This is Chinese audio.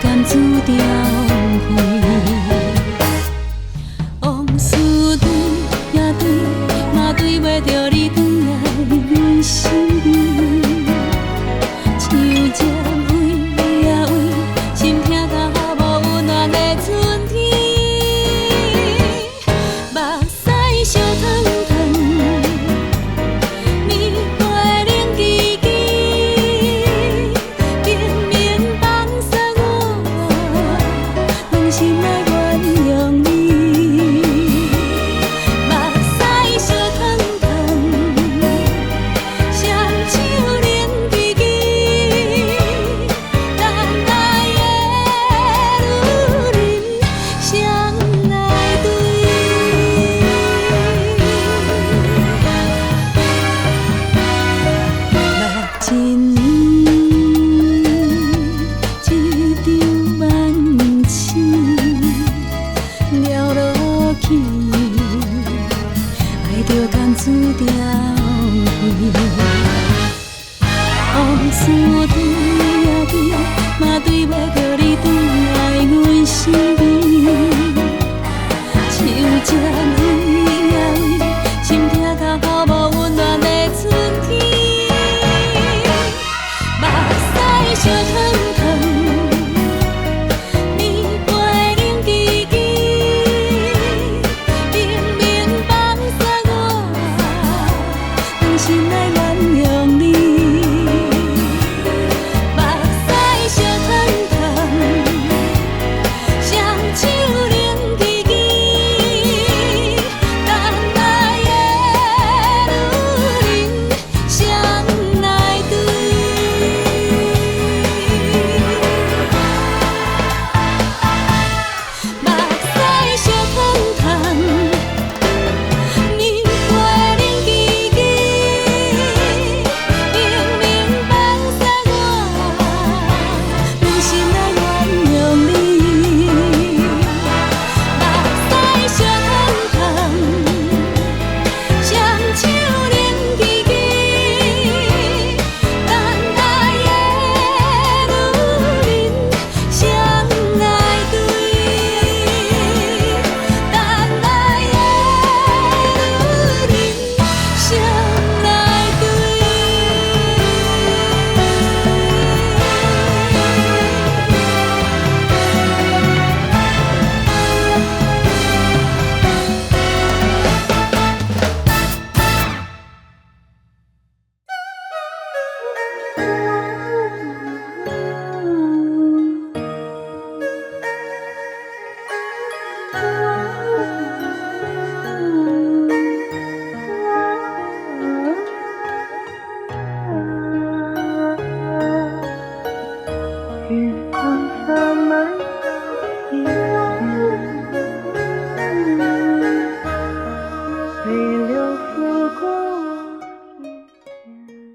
甘注调回。往事对呀对，嘛对袂着你转来阮身边。像这为呀为，心痛甲无温暖的春天。目屎烧烫烫，年月冷记记，明明放松我，拢心内原谅你。目屎烧烫烫，双手冷记记，等爱的女人谁来对？目真一场万千了落去，爱着甘注调回。往事对呀对，嘛对袂着你转来阮身边。像这为呀为，心痛甲无温暖的春天。目屎烧烫烫，年月冷记记，明明放松我，拢心内原谅你。目屎烧烫烫，双手冷记记，等爱的女人谁来对？目屎烧烫烫，年月冷记记，明明放松我，拢心内原谅你。目屎烧烫烫，双手冷记记，等爱的女人谁来对？等爱的女人谁来对？月光